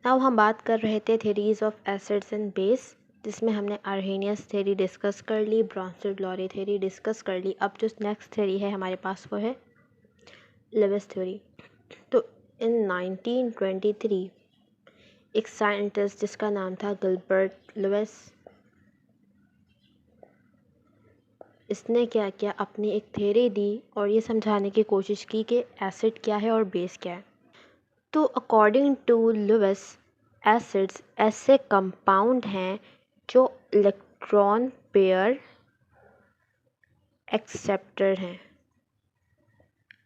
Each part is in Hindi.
नाउ हम बात कर रहे थे theories of acids and base, जिसमें हमने अर्हेनियस थ्योरी डिस्कस कर ली, ब्रॉन्स्टेड-लॉरी थ्योरी डिस्कस कर ली। अब जो नेक्स्ट थ्योरी है हमारे पास वो है लेविस थ्योरी। तो इन 1923 एक साइंटिस्ट जिसका नाम था गिलबर्ट लुईस, इसने क्या किया, अपनी एक थ्योरी दी और ये समझाने की कोशिश की कि एसिड क्या है और बेस क्या है। तो अकॉर्डिंग टू लुईस, एसिड्स ऐसे कंपाउंड हैं जो इलेक्ट्रॉन पेयर एक्सेप्टर हैं।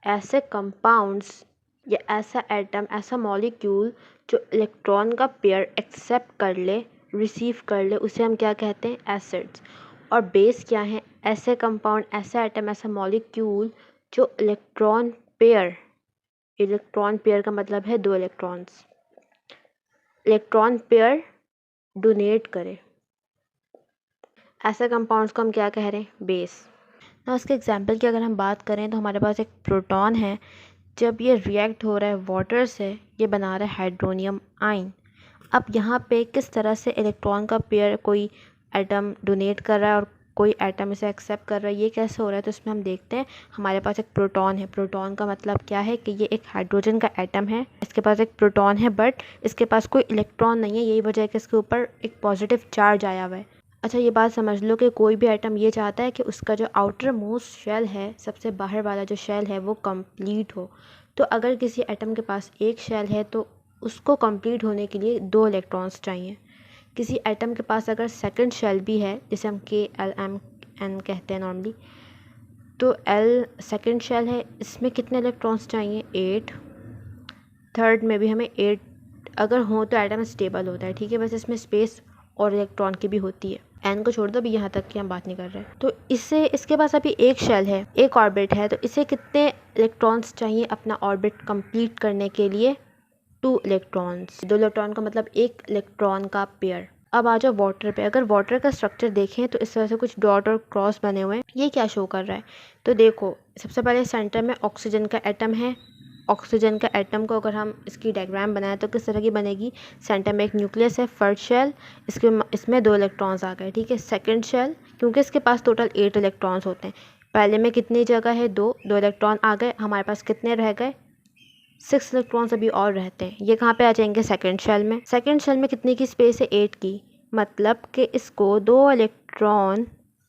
ऐसे कंपाउंड्स या ऐसा एटम, ऐसा मॉलिक्यूल जो इलेक्ट्रॉन का पेयर एक्सेप्ट कर ले, रिसीव कर ले, उसे हम क्या कहते हैं, एसिड्स। और बेस क्या है, ऐसे कंपाउंड, ऐसा एटम, ऐसा मॉलिक्यूल जो इलेक्ट्रॉन पेयर का मतलब है दो इलेक्ट्रॉन्स, इलेक्ट्रॉन पेयर डोनेट करे, ऐसे कंपाउंड्स को हम क्या कह रहे हैं, बेस। ना उसके एग्जांपल की अगर हम बात करें तो हमारे पास एक प्रोटॉन है, जब ये रिएक्ट हो रहा है वाटर से, ये बना रहा है हाइड्रोनियम आयन। अब यहाँ पे किस तरह से इलेक्ट्रॉन का पेयर कोई एटम डोनेट कर रहा है और कोई एटम इसे एक्सेप्ट कर रहा है, ये कैसे हो रहा है, तो इसमें हम देखते हैं हमारे पास एक प्रोटॉन है। प्रोटॉन का मतलब क्या है कि ये एक हाइड्रोजन का एटम है, इसके पास एक प्रोटॉन है बट इसके पास कोई इलेक्ट्रॉन नहीं है, यही वजह है कि इसके ऊपर एक पॉजिटिव चार्ज आया हुआ है। अच्छा, ये बात समझ लो कि कोई भी एटम ये चाहता है कि उसका जो आउटर मोस्ट शेल है, सबसे बाहर वाला जो शेल है वो कंप्लीट हो। तो अगर किसी एटम के पास एक शेल है तो उसको कंप्लीट होने के लिए दो इलेक्ट्रॉन्स चाहिए। किसी एटम के पास अगर सेकंड शेल भी है, जिसे हम KLMN कहते हैं नॉर्मली, तो L सेकंड शेल है, इसमें कितने इलेक्ट्रॉन्स चाहिए, 8। थर्ड में भी हमें 8 अगर हो तो एटम स्टेबल होता है, ठीक है। बस इसमें स्पेस और इलेक्ट्रॉन की भी होती है। एन को छोड़ दो, अभी यहाँ तक की हम बात नहीं कर रहे हैं। तो इसके पास अभी एक शेल है, एक ऑर्बिट है, तो इसे कितने इलेक्ट्रॉन्स चाहिए अपना ऑर्बिट कंप्लीट करने के लिए, 2 इलेक्ट्रॉन्स। 2 इलेक्ट्रॉन का मतलब एक इलेक्ट्रॉन का पेयर। अब आ जाओ वाटर पे। अगर वाटर का स्ट्रक्चर देखें तो इस तरह से कुछ डॉट और क्रॉस बने हुए हैं। ये क्या शो कर रहा है, तो देखो सबसे पहले सेंटर में ऑक्सीजन का एटम है। ऑक्सीजन का एटम को अगर हम इसकी डायग्राम बनाएं तो किस तरह की बनेगी, सेंटर में एक न्यूक्लियस है, फर्स्ट शेल, इसमें 2 इलेक्ट्रॉन्स आ गए, ठीक है। सेकंड शेल, क्योंकि इसके पास टोटल 8 इलेक्ट्रॉन्स होते हैं, पहले में कितनी जगह है, 2 इलेक्ट्रॉन आ गए, हमारे पास कितने रह गए, 6 इलेक्ट्रॉन्स अभी और रहते हैं। ये कहाँ पे आ जाएंगे, सेकंड शेल में। सेकंड शेल में कितने की स्पेस है, 8 की, मतलब कि इसको 2 इलेक्ट्रॉन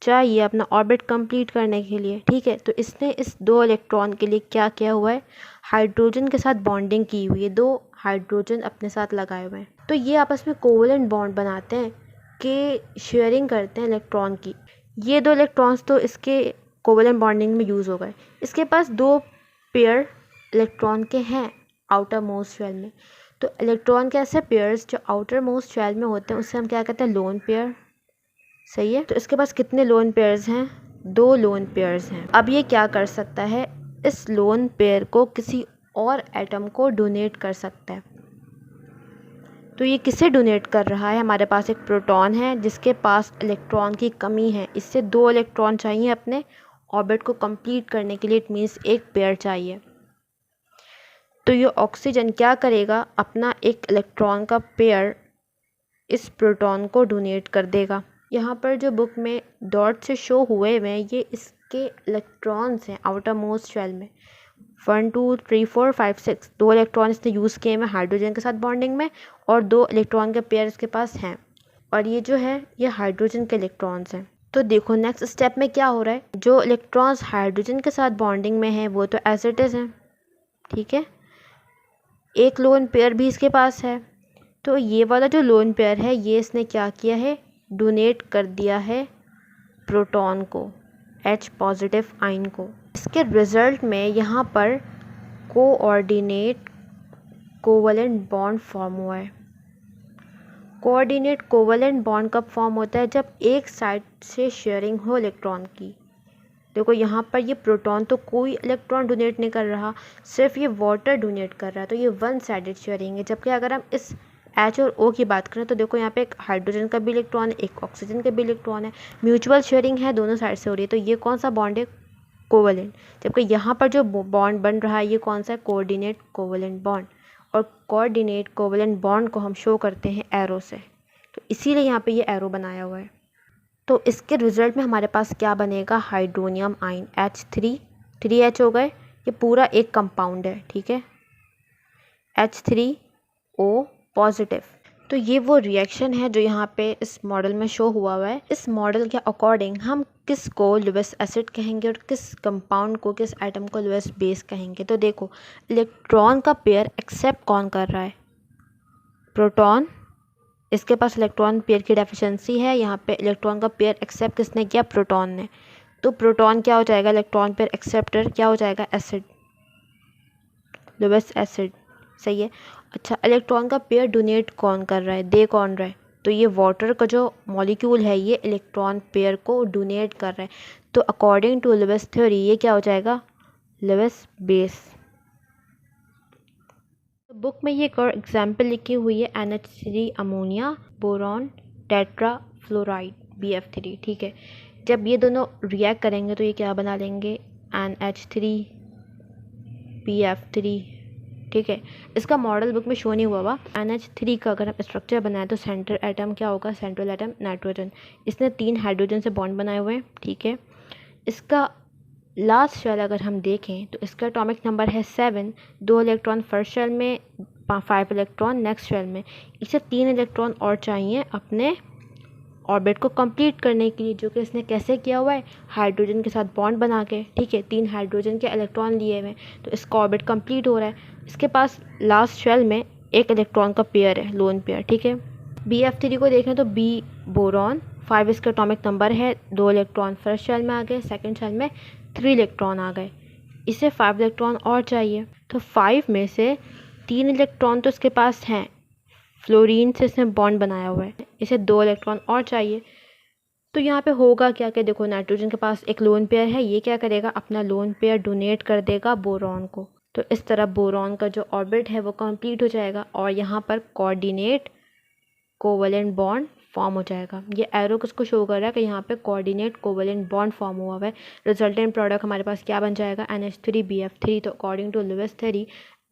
चाहिए अपना ऑर्बिट कंप्लीट करने के लिए, ठीक है। तो इसने इस 2 इलेक्ट्रॉन के लिए क्या किया हुआ है, हाइड्रोजन के साथ बॉन्डिंग की हुई है, 2 हाइड्रोजन अपने साथ लगाए हुए हैं। तो ये आपस में कोवेलेंट बॉन्ड बनाते हैं कि शेयरिंग करते हैं इलेक्ट्रॉन की। ये 2 इलेक्ट्रॉन्स तो इसके कोवेलेंट बॉन्डिंग में यूज़ हो गए। इसके पास 2 पेयर इलेक्ट्रॉन के हैं आउटर मोस्ट शेल में। तो इलेक्ट्रॉन के ऐसे पेयर्स जो आउटर मोस्ट शेल में होते हैं, उससे हम क्या कहते हैं, लोन पेयर, सही है। तो इसके पास कितने लोन पेयर्स हैं, 2 लोन पेयर्स हैं। अब ये क्या कर सकता है, इस लोन पेयर को किसी और एटम को डोनेट कर सकता है। तो ये किसे डोनेट कर रहा है, हमारे पास एक प्रोटॉन है जिसके पास इलेक्ट्रॉन की कमी है, इससे 2 इलेक्ट्रॉन चाहिए अपने ऑर्बिट को कंप्लीट करने के लिए, इट मीन्स एक पेयर चाहिए। तो ये ऑक्सीजन क्या करेगा, अपना एक इलेक्ट्रॉन का पेयर इस प्रोटॉन को डोनेट कर देगा। यहाँ पर जो बुक में डॉट से शो हुए हुए हैं, ये इसके इलेक्ट्रॉन्स हैं आउटर मोस्ट शेल में। 1 2 3 4 5 6 2 इलेक्ट्रॉन इसने यूज़ किए हैं हाइड्रोजन के साथ बॉन्डिंग में, और 2 इलेक्ट्रॉन के पेयर इसके पास हैं, और ये जो है ये हाइड्रोजन के इलेक्ट्रॉन्स हैं। तो देखो नेक्स्ट स्टेप में क्या हो रहा है, जो इलेक्ट्रॉन्स हाइड्रोजन के साथ बॉन्डिंग में हैं वो तो एसिड्स हैं, ठीक है। एक लोन पेयर भी इसके पास है, तो ये वाला जो लोन पेयर है ये इसने क्या किया है, डोनेट कर दिया है प्रोटॉन को, H पॉजिटिव आयन को। इसके रिजल्ट में यहाँ पर कोऑर्डिनेट कोवलेंट बॉन्ड फॉर्म हुआ है। कोऑर्डिनेट कोवलेंट बॉन्ड कब फॉर्म होता है, जब एक साइड से शेयरिंग हो इलेक्ट्रॉन की। देखो यहाँ पर ये प्रोटॉन तो कोई इलेक्ट्रॉन डोनेट नहीं कर रहा, सिर्फ ये वाटर डोनेट कर रहा है, तो ये वन साइडेड शेयरिंग है। जबकि अगर हम इस H और O की बात करें तो देखो यहाँ पे एक हाइड्रोजन का भी इलेक्ट्रॉन है, एक ऑक्सीजन का भी इलेक्ट्रॉन है, म्यूचुअल शेयरिंग है, दोनों साइड से हो रही है। तो ये कौन सा बॉन्ड है, कोवलेंट। जबकि यहाँ पर जो बॉन्ड बन रहा है ये कौन सा है, कोऑर्डिनेट कोवलेंट बॉन्ड। और कोऑर्डिनेट कोवेलेंट बॉन्ड को हम शो करते हैं एरो से, तो इसीलिए यहाँ पे ये एरो बनाया हुआ है। तो इसके रिजल्ट में हमारे पास क्या बनेगा, हाइड्रोनियम आयन H3, 3H हो गए, ये पूरा एक कंपाउंड है, ठीक है, H3O पॉजिटिव। तो ये वो रिएक्शन है जो यहाँ पे इस मॉडल में शो हुआ है। इस मॉडल के अकॉर्डिंग हम किस को लुईस एसिड कहेंगे और किस कंपाउंड को, किस एटम को लुईस बेस कहेंगे। तो देखो, इलेक्ट्रॉन का पेयर एक्सेप्ट कौन कर रहा है, प्रोटॉन। इसके पास इलेक्ट्रॉन पेयर की डेफिशिएंसी है, यहाँ पे इलेक्ट्रॉन का पेयर एक्सेप्ट किसने किया, प्रोटॉन ने। तो प्रोटॉन क्या हो जाएगा, इलेक्ट्रॉन पेयर एक्सेप्टर क्या हो जाएगा, एसिड, लुईस एसिड, सही है। अच्छा, इलेक्ट्रॉन का पेयर डोनेट कौन कर रहा है, दे कौन रहा है, तो ये वाटर का जो मॉलिक्यूल है ये इलेक्ट्रॉन पेयर को डोनेट कर रहा है। तो अकॉर्डिंग टू लुईस थ्योरी ये क्या हो जाएगा, लुईस बेस। बुक में ये एक और एग्जाम्पल लिखी हुई है, NH3 ammonia boron tetra fluoride BF3, ठीक है। जब ये दोनों रिएक्ट करेंगे तो ये क्या बना लेंगे, NH3 BF3, ठीक है। इसका मॉडल बुक में शो नहीं हुआ NH3 का अगर हम स्ट्रक्चर बनाए तो सेंटर एटम क्या होगा, सेंट्रल एटम नाइट्रोजन। इसने 3 हाइड्रोजन से बॉन्ड बनाए हुए हैं, ठीक है। इसका लास्ट शेल अगर हम देखें तो इसका एटॉमिक नंबर है 7, 2 इलेक्ट्रॉन फर्स्ट शेल में, 5 इलेक्ट्रॉन नेक्स्ट शेल में। इसे 3 इलेक्ट्रॉन और चाहिए अपने ऑर्बिट को कंप्लीट करने के लिए, जो कि इसने कैसे किया हुआ है, हाइड्रोजन के साथ बॉन्ड बना के, ठीक है। 3 हाइड्रोजन के इलेक्ट्रॉन लिए हुए, तो इसका ऑर्बिट कंप्लीट हो रहा है। इसके पास लास्ट शेल में एक इलेक्ट्रॉन का पेयर है, लोन पेयर, ठीक है। BF3 को देखें तो B बोरॉन, 5 इसका एटॉमिक नंबर है, 2 इलेक्ट्रॉन फर्स्ट शेल में आ गए, सेकेंड शेल में 3 इलेक्ट्रॉन आ गए। इसे 5 इलेक्ट्रॉन और चाहिए, तो 5 में से 3 इलेक्ट्रॉन तो इसके पास हैं, फ्लोरीन से इसने बॉन्ड बनाया हुआ है, इसे 2 इलेक्ट्रॉन और चाहिए। तो यहाँ पे होगा क्या कि देखो, नाइट्रोजन के पास एक लोन पेयर है, ये क्या करेगा, अपना लोन पेयर डोनेट कर देगा बोरॉन को। तो इस तरह बोरॉन का जो ऑर्बिट है वो कंप्लीट हो जाएगा और यहाँ पर कोऑर्डिनेट कोवेलेंट बॉन्ड फॉर्म हो जाएगा। ये एरो किसको शो कर रहा है कि यहाँ पे कोऑर्डिनेट कोवेलेंट बॉन्ड फॉर्म हुआ है। रिजल्टेंट प्रोडक्ट हमारे पास क्या बन जाएगा, NH3 BF3। तो according to Lewis theory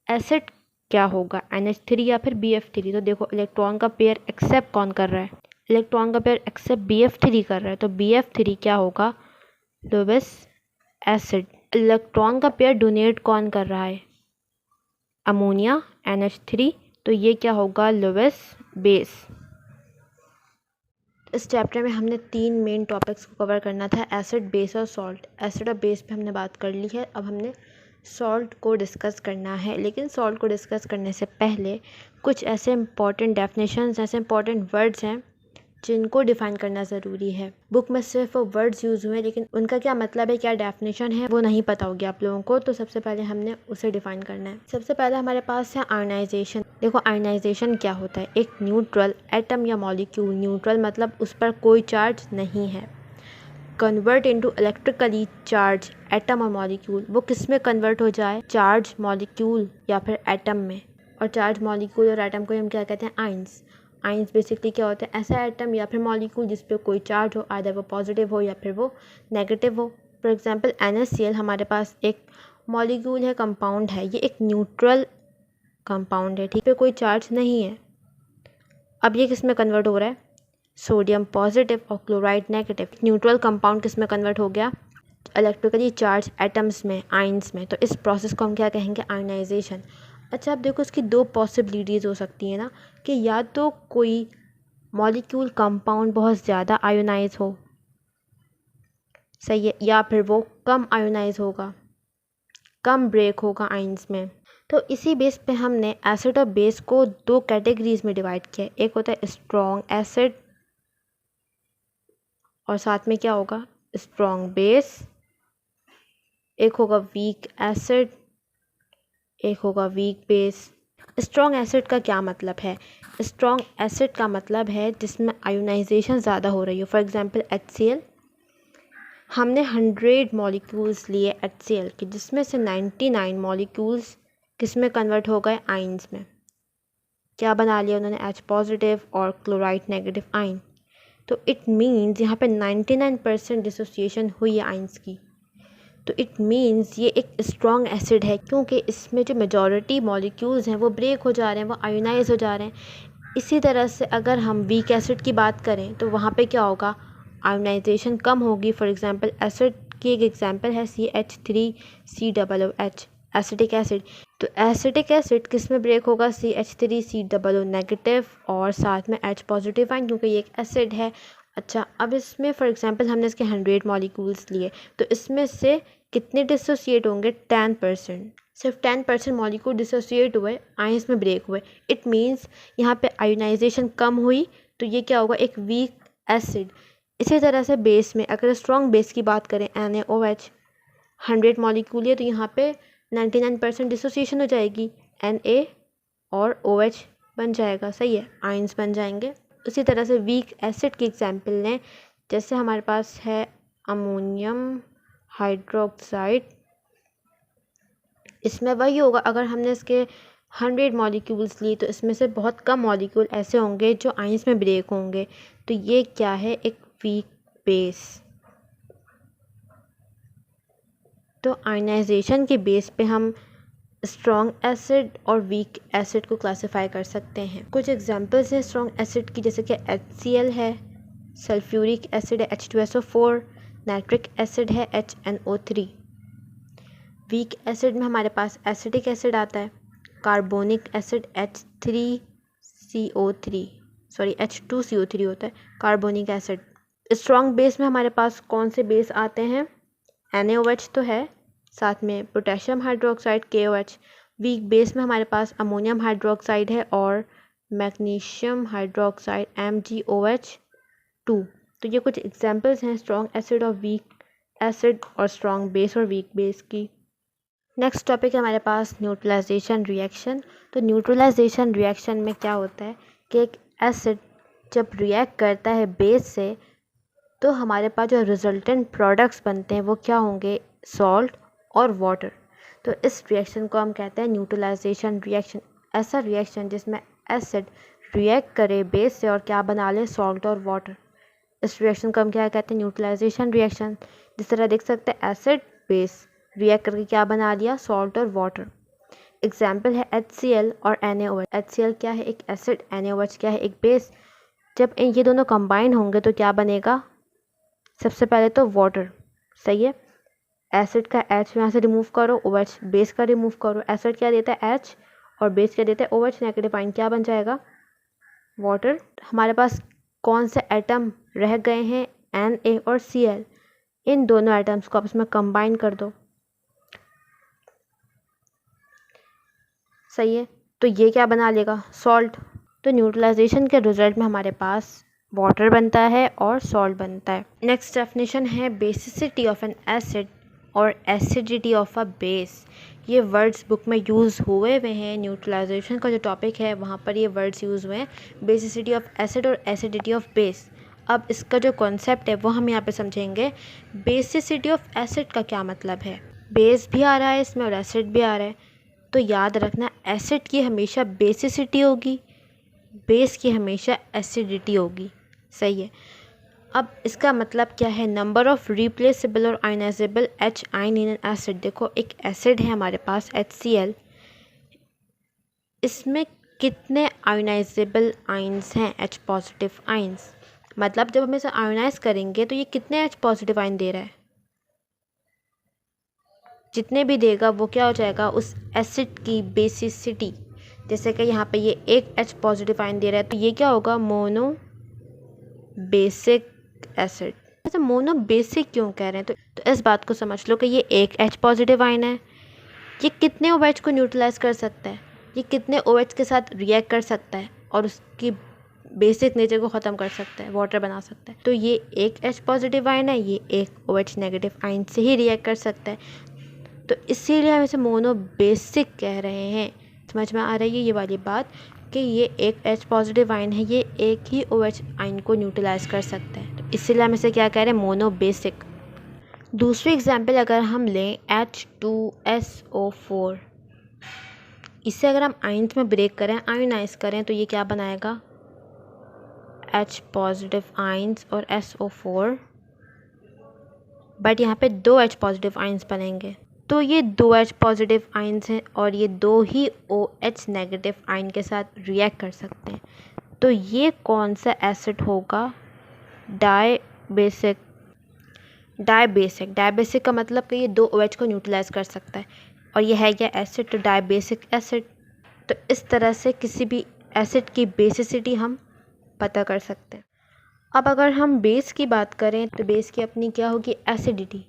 acid क्या होगा, NH3 या फिर BF3। तो देखो, इलेक्ट्रॉन का पेयर एक्सेप्ट कौन कर रहा है, इलेक्ट्रॉन का पेयर एक्सेप्ट BF3 कर रहा है, तो BF3 क्या होगा, लुईस एसिड। इलेक्ट्रॉन का पेयर डोनेट कौन कर रहा है, अमोनिया NH3, तो ये क्या होगा, लुईस बेस। इस चैप्टर में हमने 3 मेन टॉपिक्स को कवर करना था, एसिड, बेस और सॉल्ट। एसिड और बेस पे हमने बात कर ली है, अब हमने सॉल्ट को डिस्कस करना है। लेकिन सॉल्ट को डिस्कस करने से पहले कुछ ऐसे इंपॉर्टेंट डेफिनेशंस, ऐसे इंपॉर्टेंट वर्ड्स हैं जिनको डिफ़ाइन करना ज़रूरी है। बुक में सिर्फ वो वर्ड्स यूज़ हुए, लेकिन उनका क्या मतलब है, क्या डेफिनेशन है, वो नहीं पता होगी आप लोगों को। तो सबसे पहले हमने उसे डिफ़ाइन करना है। सबसे पहले हमारे पास है आयनाइजेशन। देखो, आयनाइजेशन क्या होता है, एक न्यूट्रल एटम या मॉलिक्यूल, न्यूट्रल मतलब उस पर कोई चार्ज नहीं है, convert into electrically charge atom और मॉलिक्यूल, वो किस में कन्वर्ट हो जाए, चार्ज मॉलिक्यूल या फिर एटम में। और चार्ज मॉलिक्यूल और एटम को हम क्या कहते हैं, आइंस। आइंस बेसिकली क्या होता है, ऐसा एटम या फिर मॉलिक्यूल जिस पे कोई चार्ज हो, आइदर वो पॉजिटिव हो या फिर वो नेगेटिव हो। फॉर एग्जांपल NaCl हमारे पास एक मॉलिक्यूल है, कंपाउंड है, ये एक न्यूट्रल कंपाउंड है, ठीक पे कोई चार्ज नहीं है। अब ये किस में कन्वर्ट हो रहा है, सोडियम पॉजिटिव और क्लोराइड नेगेटिव। न्यूट्रल कंपाउंड किस में कन्वर्ट हो गया, इलेक्ट्रिकली चार्ज एटम्स में, आइंस में। तो इस प्रोसेस को हम क्या कहेंगे, आयनाइजेशन। अच्छा, अब देखो, इसकी 2 पॉसिबिलिटीज़ हो सकती है ना, कि या तो कोई मॉलिक्यूल कंपाउंड बहुत ज़्यादा आयोनाइज हो, सही है, या फिर वो कम आयोनाइज होगा, कम ब्रेक होगा आइंस में। तो इसी बेस पे हमने एसिड और बेस को 2 कैटेगरीज में डिवाइड किया। एक होता है स्ट्रॉन्ग एसिड और साथ में क्या होगा, स्ट्रॉन्ग बेस। एक होगा वीक एसिड, एक होगा वीक बेस। स्ट्रॉन्ग एसिड का क्या मतलब है, स्ट्रॉन्ग एसिड का मतलब है जिसमें आयोनाइजेशन ज़्यादा हो रही हो। फॉर एग्जांपल HCl, हमने 100 मॉलिक्यूल्स लिए HCl के, जिसमें से 99 मॉलिक्यूल्स किस में कन्वर्ट हो गए, आइंस में। क्या बना लिया उन्होंने, H पॉजिटिव और क्लोराइड नेगेटिव आइन। तो इट मीन्स यहाँ पे 99% डिसोसिएशन हुई है आइंस की। तो इट मीन्स ये एक स्ट्रॉन्ग एसिड है, क्योंकि इसमें जो मेजॉरिटी मॉलिक्यूल्स हैं वो ब्रेक हो जा रहे हैं, वो आयोनाइज हो जा रहे हैं। इसी तरह से अगर हम वीक एसिड की बात करें तो वहाँ पे क्या होगा, आयोनाइजेशन कम होगी। फॉर एग्जांपल एसिड की एक एग्जांपल है CH3COOH, एसिटिक एसिड। तो एसिटिक एसिड किस में ब्रेक होगा, CH3COO नेगेटिव और साथ में H पॉजिटिव आयन, क्योंकि ये एक एसिड है। अच्छा, अब इसमें फॉर एग्जांपल हमने इसके 100 मॉलिक्यूल्स लिए, तो इसमें से कितने डिसोसिएट होंगे, 10%। सिर्फ 10% मॉलिक्यूल डिसोसिएट हुए, आयंस में ब्रेक हुए। इट मीन्स यहाँ पे आयोनाइजेशन कम हुई, तो ये क्या होगा, एक वीक एसिड। इसी तरह से बेस में, अगर स्ट्रॉन्ग बेस की बात करें, NaOH 100 मॉलिक्यूल है, तो यहाँ पे 99% डिसोसिएशन हो जाएगी, Na और OH बन जाएगा। सही है, आयंस बन जाएंगे। उसी तरह से वीक एसिड की एग्जांपल लें, जैसे हमारे पास है अमोनियम हाइड्रोक्साइड। इसमें वही होगा, अगर हमने इसके 100 मॉलिक्यूल्स ली तो इसमें से बहुत कम मॉलिक्यूल ऐसे होंगे जो आयंस में ब्रेक होंगे। तो ये क्या है, एक वीक बेस। तो आयनाइजेशन के बेस पे हम स्ट्रॉन्ग एसिड और वीक एसिड को क्लासिफाई कर सकते हैं। कुछ एग्जांपल्स हैं स्ट्रॉन्ग एसिड की, जैसे कि HCl है, सल्फ्यूरिक एसिड है H2SO4, नाइट्रिक एसिड है HNO3। वीक एसिड में हमारे पास एसिटिक एसिड आता है, कार्बोनिक एसिड H2CO3 होता है, कार्बोनिक एसिड। स्ट्रॉन्ग बेस में हमारे पास कौन से बेस आते हैं, NaOH तो है, साथ में potassium hydroxide KOH। Weak base में हमारे पास अमोनियम हाइड्रोक्साइड है और मैग्नीशियम हाइड्रोक्साइड MgOH2। तो ये कुछ एग्जांपल्स हैं स्ट्रॉन्ग एसिड और वीक एसिड और स्ट्रॉन्ग बेस और वीक बेस की। नेक्स्ट टॉपिक है हमारे पास न्यूट्रलाइजेशन रिएक्शन। तो न्यूट्रलाइजेशन रिएक्शन में क्या होता है कि एक एसिड जब रिएक्ट करता है बेस से, तो हमारे पास जो रिजल्टेंट प्रोडक्ट्स बनते हैं वो क्या होंगे, सॉल्ट और वाटर। तो इस रिएक्शन को हम कहते हैं न्यूट्रलाइजेशन रिएक्शन। ऐसा रिएक्शन जिसमें एसिड रिएक्ट करे बेस से और क्या बना ले, सॉल्ट और वाटर। इस रिएक्शन को हम क्या कहते हैं, न्यूट्रलाइजेशन रिएक्शन। जिस तरह देख सकते हैं, एसिड बेस रिएक्ट करके क्या बना लिया, सॉल्ट और वाटर। एग्जाम्पल है HCl और NaOH। HCl क्या है, एक एसिड, NaOH क्या है, एक बेस। जब ये दोनों कंबाइन होंगे तो क्या बनेगा, सबसे पहले तो वाटर। सही है, एसिड का H यहाँ से रिमूव करो, OH बेस का रिमूव करो। एसिड क्या देता है, H, और बेस क्या देता है, OH नेगेटिव आयन, क्या बन जाएगा, वाटर। हमारे पास कौन से एटम रह गए हैं, Na और Cl। इन दोनों एटम्स को आपस में कंबाइन कर दो। सही है, तो ये क्या बना लेगा, सॉल्ट। तो न्यूट्रलाइजेशन के रिजल्ट में हमारे पास वाटर बनता है और सॉल्ट बनता है। नेक्स्ट डेफिनेशन है बेसिसिटी ऑफ एन एसिड और एसिडिटी ऑफ अ बेस। ये वर्ड्स बुक में यूज़ हुए हुए हैं, न्यूट्रलाइजेशन का जो टॉपिक है वहाँ पर ये वर्ड्स यूज़ हुए हैं, बेसिसिटी ऑफ एसिड और एसिडिटी ऑफ बेस। अब इसका जो कॉन्सेप्ट है वो हम यहाँ पे समझेंगे। बेसिसिटी ऑफ एसिड का क्या मतलब है, बेस भी आ रहा है इसमें और एसिड भी आ रहा है, तो याद रखना एसिड की हमेशा बेसिसिटी होगी, बेस की हमेशा एसिडिटी होगी। सही है, अब इसका मतलब क्या है, नंबर ऑफ रिप्लेसेबल और ionisable H ion in an acid. देखो एक एसिड है हमारे पास HCl, इसमें कितने आयोनाइजेबल आयंस हैं, H पॉजिटिव आयंस। मतलब जब हम इसे आयोनाइज करेंगे तो ये कितने H पॉजिटिव आयन दे रहा है, जितने भी देगा वो क्या हो जाएगा, उस एसिड की बेसिसिटी। जैसे कि यहाँ पे ये एक H पॉजिटिव आयन दे रहा है, तो ये क्या होगा, मोनो बेसिक एसिड। अच्छा, मोनो बेसिक क्यों कह रहे हैं, तो इस बात को समझ लो कि ये एक H पॉजिटिव आयन है, ये कितने OH को न्यूट्रलाइज कर सकता है, ये कितने OH के साथ रिएक्ट कर सकता है और उसकी बेसिक नेचर को ख़त्म कर सकता है, वाटर बना सकता है। तो ये एक H पॉजिटिव आयन है, ये एक OH नेगेटिव आयन से ही रिएक्ट कर सकता है, तो इसीलिए हम इसे मोनो बेसिक कह रहे हैं। समझ में आ रही है ये वाली बात कि ये एक H पॉजिटिव आयन है, ये एक ही OH आयन को न्यूट्रलाइज कर सकता है, तो इसीलिए हम इसे क्या कह रहे हैं, मोनो बेसिक। दूसरी एग्जांपल अगर हम लें H2SO4, इसे अगर हम आयन्स में ब्रेक करें, आयोनाइज करें, तो ये क्या बनाएगा, H पॉजिटिव आयन्स और SO4 बट यहाँ पे 2 H पॉजिटिव आइंस बनेंगे। तो ये 2 H पॉजिटिव आइंस हैं और ये 2 ही OH नेगेटिव आइन के साथ रिएक्ट कर सकते हैं। तो ये कौन सा एसिड होगा? डायबेसिक। डायबेसिक का मतलब कि ये 2 OH को न्यूट्रलाइज कर सकता है और ये है क्या? एसिड। तो डायबेसिक एसिड। तो इस तरह से किसी भी एसिड की बेसिसिटी हम पता कर सकते हैं। अब अगर हम बेस की बात करें तो बेस की अपनी क्या होगी? एसिडिटी।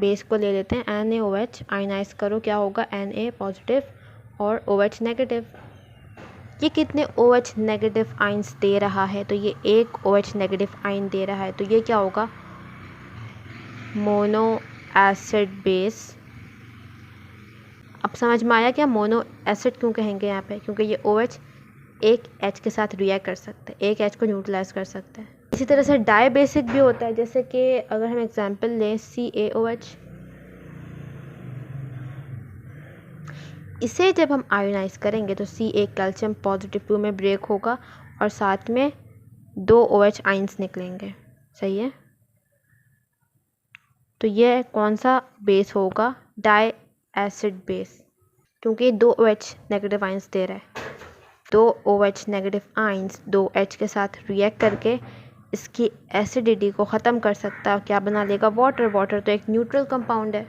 बेस को ले लेते हैं NaOH, आयनाइज करो, क्या होगा? Na पॉजिटिव और OH नेगेटिव। ये कितने OH नेगेटिव आइंस दे रहा है? तो ये एक OH नेगेटिव आइन दे रहा है। तो ये क्या होगा? Mono acid base. अब समझ में आया क्या मोनो एसिड क्यों कहेंगे यहाँ पे? क्योंकि ये OH एक H के साथ रिएक्ट कर सकते हैं, एक H को न्यूट्रलाइज कर सकते हैं। इसी तरह से डायबेसिक भी होता है, जैसे कि अगर हम एग्जांपल लें CaOH, इसे जब हम आयोनाइज करेंगे तो Ca कैल्शियम पॉजिटिव 2 में ब्रेक होगा और साथ में 2 OH आइंस निकलेंगे। सही है। तो ये कौन सा बेस होगा? डाई एसिड बेस, क्योंकि 2 OH नेगेटिव आइंस दे रहा है। 2 OH नेगेटिव आइंस 2 H के साथ रिएक्ट करके इसकी एसिडिटी को ख़त्म कर सकता है। क्या बना लेगा? वाटर। वाटर तो एक न्यूट्रल कंपाउंड है।